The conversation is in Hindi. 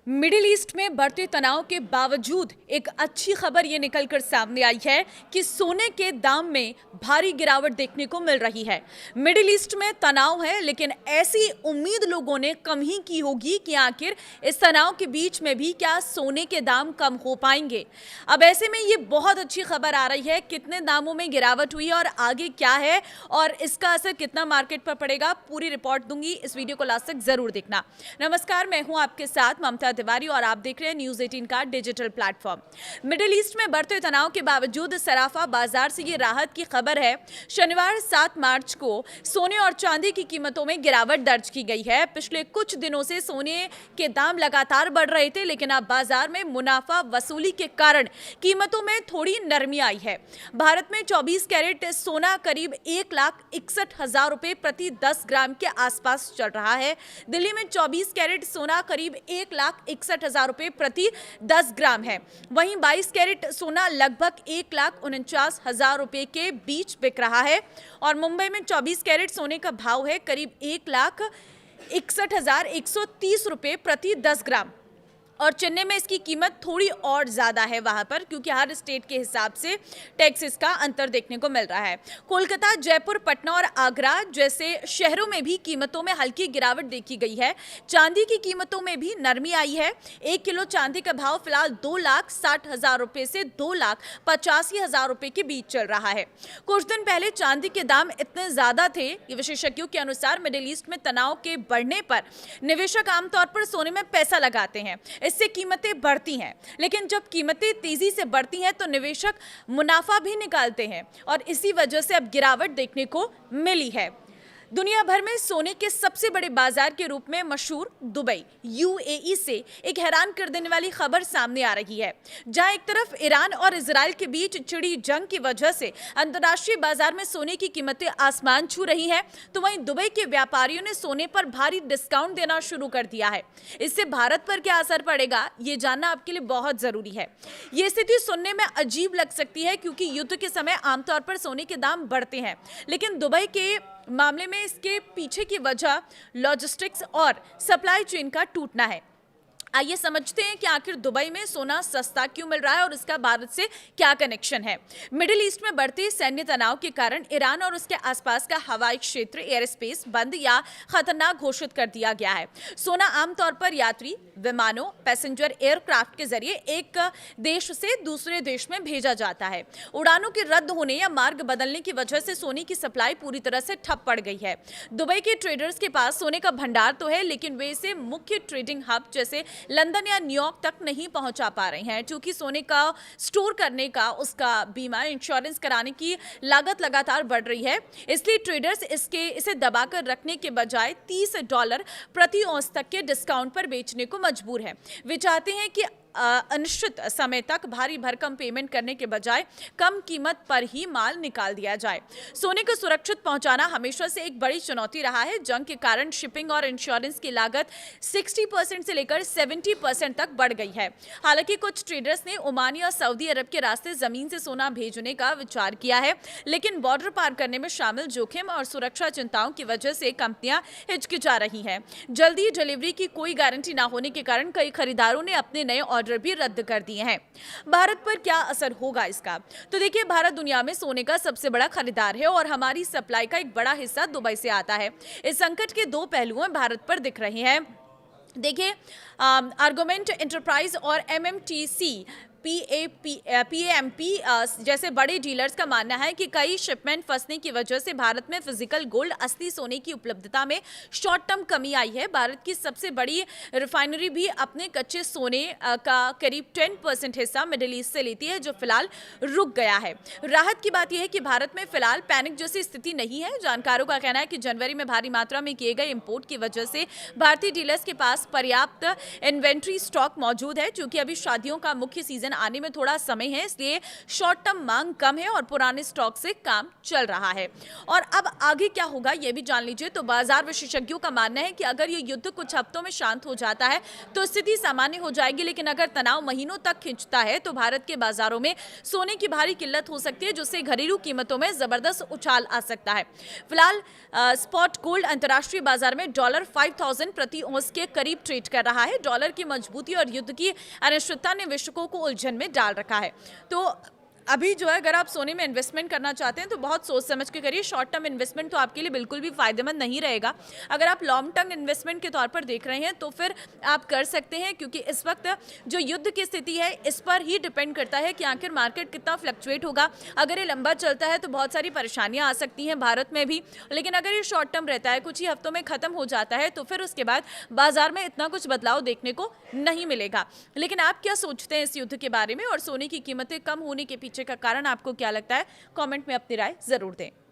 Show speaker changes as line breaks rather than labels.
मिडिल ईस्ट में बढ़ते तनाव के बावजूद एक अच्छी खबर ये निकलकर सामने आई है कि सोने के दाम में भारी गिरावट देखने को मिल रही है। मिडिल ईस्ट में तनाव है, लेकिन ऐसी उम्मीद लोगों ने कम ही की होगी कि आखिर इस तनाव के बीच में भी क्या सोने के दाम कम हो पाएंगे। अब ऐसे में ये बहुत अच्छी खबर आ रही है। कितने दामों में गिरावट हुई और आगे क्या है और इसका असर कितना मार्केट पर पड़ेगा, पूरी रिपोर्ट दूंगी। इस वीडियो को लास्ट तक जरूर देखना। नमस्कार, मैं हूं आपके साथ ममता तिवारी और आप देख रहे हैं न्यूज़ 18 का डिजिटल प्लेटफॉर्म। मिडिल ईस्ट में बढ़ते तनाव के बावजूद सराफा बाजार से ये राहत की खबर है। शनिवार 7 मार्च को सोने और चांदी की कीमतों में गिरावट दर्ज की गई है। पिछले कुछ दिनों से सोने के दाम लगातार बढ़ रहे थे, लेकिन अब बाजार में मुनाफा वसूली के कारण कीमतों में थोड़ी नरमी आई है। भारत में 24 कैरेट सोना करीब 1,61,000 रुपए प्रति 10 ग्राम के आसपास चल रहा है। दिल्ली में 24 कैरेट सोना करीब 1,61,000 रुपए प्रति 10 ग्राम है। वहीं 22 कैरेट सोना लगभग 1,49,000 रुपए के बीच बिक रहा है और मुंबई में 24 कैरेट सोने का भाव है करीब 1,61,130 रुपए प्रति 10 ग्राम और चेन्नई में इसकी कीमत थोड़ी और ज्यादा है वहां पर, क्योंकि हर स्टेट के हिसाब से टैक्सेस का अंतर देखने को मिल रहा है। कोलकाता, जयपुर, पटना और आगरा जैसे शहरों में भी कीमतों में हल्की गिरावट देखी गई है। चांदी की कीमतों में भी नरमी आई है। 1 किलो चांदी का भाव फिलहाल 2,60,000 रुपए से 2,85,000 रुपए के बीच चल रहा है। कुछ दिन पहले चांदी के दाम इतने ज्यादा थे कि विशेषज्ञों के अनुसार मिडिल ईस्ट में तनाव के बढ़ने पर निवेशक आमतौर पर सोने में पैसा लगाते हैं। इससे कीमतें बढ़ती हैं, लेकिन जब कीमतें तेजी से बढ़ती हैं तो निवेशक मुनाफा भी निकालते हैं और इसी वजह से अब गिरावट देखने को मिली है। दुनिया भर में सोने के सबसे बड़े बाजार के रूप में मशहूर दुबई यूएई से एक हैरान कर देने वाली खबर सामने आ रही है। जहां एक तरफ ईरान और इजराइल के बीच छिड़ी जंग की वजह से अंतर्राष्ट्रीय बाजार में सोने की कीमतें आसमान छू रही हैं, तो वहीं दुबई के व्यापारियों ने सोने पर भारी डिस्काउंट देना शुरू कर दिया है। इससे भारत पर क्या असर पड़ेगा, ये जानना आपके लिए बहुत जरूरी है। ये स्थिति सुनने में अजीब लग सकती है, क्योंकि युद्ध के समय आमतौर पर सोने के दाम बढ़ते हैं, लेकिन दुबई के मामले में इसके पीछे की वजह लॉजिस्टिक्स और सप्लाई चेन का टूटना है। आइए समझते हैं कि आखिर दुबई में सोना सस्ता क्यों मिल रहा है और इसका भारत से क्या कनेक्शन है। मिडिल ईस्ट में बढ़ते सैन्य तनाव के कारण ईरान और उसके आसपास का हवाई क्षेत्र एयर स्पेस बंद या खतरनाक घोषित कर दिया गया है। सोना आमतौर पर यात्री विमानों, पैसेंजर एयरक्राफ्ट के जरिए एक देश से दूसरे देश में भेजा जाता है। उड़ानों के रद्द होने या मार्ग बदलने की वजह से सोने की सप्लाई पूरी तरह से ठप पड़ गई है। दुबई के ट्रेडर्स के पास सोने का भंडार तो है, लेकिन वे इसे मुख्य ट्रेडिंग हब जैसे लंदन या न्यूयॉर्क तक नहीं पहुंचा पा रहे हैं, क्योंकि सोने का स्टोर करने का, उसका बीमा, इंश्योरेंस कराने की लागत लगातार बढ़ रही है। इसलिए ट्रेडर्स इसे दबाकर रखने के बजाय $30 प्रति औंस तक के डिस्काउंट पर बेचने को मजबूर है। वे चाहते हैं कि अनिश्चित समय तक भारी भरकम पेमेंट करने के बजाय कम कीमत पर ही माल निकाल दिया जाए। सोने को सुरक्षित पहुंचाना हमेशा से एक बड़ी चुनौती रहा है। जंग के कारण शिपिंग और इंश्योरेंस की लागत 60% से लेकर 70% तक बढ़ गई है। हालांकि कुछ ट्रेडर्स ने ओमान या सऊदी अरब के रास्ते जमीन से सोना भेजने का विचार किया है, लेकिन बॉर्डर पार करने में शामिल जोखिम और सुरक्षा चिंताओं की वजह से कंपनियां हिचकिचा रही हैं। जल्दी डिलीवरी की कोई गारंटी न होने के कारण कई खरीदारों ने अपने नए ऑर्डर भी रद्द कर दिए हैं। भारत पर क्या असर होगा इसका? तो देखिए, भारत दुनिया में सोने का सबसे बड़ा खरीदार है और हमारी सप्लाई का एक बड़ा हिस्सा दुबई से आता है। इस संकट के दो पहलू भारत पर दिख रहे हैं। देखिए, आर्गुमेंट एंटरप्राइज और एमएमटीसी पीएमपी जैसे बड़े डीलर्स का मानना है कि कई शिपमेंट फंसने की वजह से भारत में फिजिकल गोल्ड, असली सोने की उपलब्धता में शॉर्ट टर्म कमी आई है। भारत की सबसे बड़ी रिफाइनरी भी अपने कच्चे सोने का करीब 10% हिस्सा मिडिल ईस्ट से लेती है, जो फिलहाल रुक गया है। राहत की बात यह है कि भारत में फिलहाल पैनिक जैसी स्थिति नहीं है। जानकारों का कहना है कि जनवरी में भारी मात्रा में किए गए इंपोर्ट की वजह से भारतीय डीलर्स के पास पर्याप्त इन्वेंट्री स्टॉक मौजूद है। चूंकि अभी शादियों का मुख्य सीजन परिवर्तन आने में थोड़ा समय है, इसलिए शॉर्ट टर्म मांग कम है और पुराने स्टॉक से काम चल रहा है। और अब आगे क्या होगा ये भी जान लीजिए। तो बाजार विशेषज्ञों का मानना है कि अगर ये युद्ध कुछ हफ्तों में शांत हो जाता है तो स्थिति सामान्य हो जाएगी, लेकिन अगर तनाव महीनों तक खिंचता है तो भारत के बाजारों में सोने की भारी किल्लत हो सकती है, जिससे घरेलू कीमतों में जबरदस्त उछाल आ सकता है। फिलहाल स्पॉट गोल्ड अंतर्राष्ट्रीय बाजार में डॉलर 5000 प्रति औंस के करीब ट्रेड कर रहा है। डॉलर की मजबूती और युद्ध की अनिश्चितता ने विश्वकों को उलझन में डाल रखा है। तो अभी जो है अगर आप सोने में इन्वेस्टमेंट करना चाहते हैं तो बहुत सोच समझ के करिए। शॉर्ट टर्म इन्वेस्टमेंट तो आपके लिए बिल्कुल भी फायदेमंद नहीं रहेगा। अगर आप लॉन्ग टर्म इन्वेस्टमेंट के तौर पर देख रहे हैं तो फिर आप कर सकते हैं, क्योंकि इस वक्त जो युद्ध की स्थिति है इस पर ही डिपेंड करता है कि आखिर मार्केट कितना फ्लक्चुएट होगा। अगर ये लंबा चलता है तो बहुत सारी परेशानियां आ सकती हैं भारत में भी, लेकिन अगर ये शॉर्ट टर्म रहता है, कुछ ही हफ्तों में खत्म हो जाता है, तो फिर उसके बाद बाजार में इतना कुछ बदलाव देखने को नहीं मिलेगा। लेकिन आप क्या सोचते हैं इस युद्ध के बारे में, और सोने की कीमतें कम होने के पीछे का कारण आपको क्या लगता है? कमेंट में अपनी राय जरूर दें।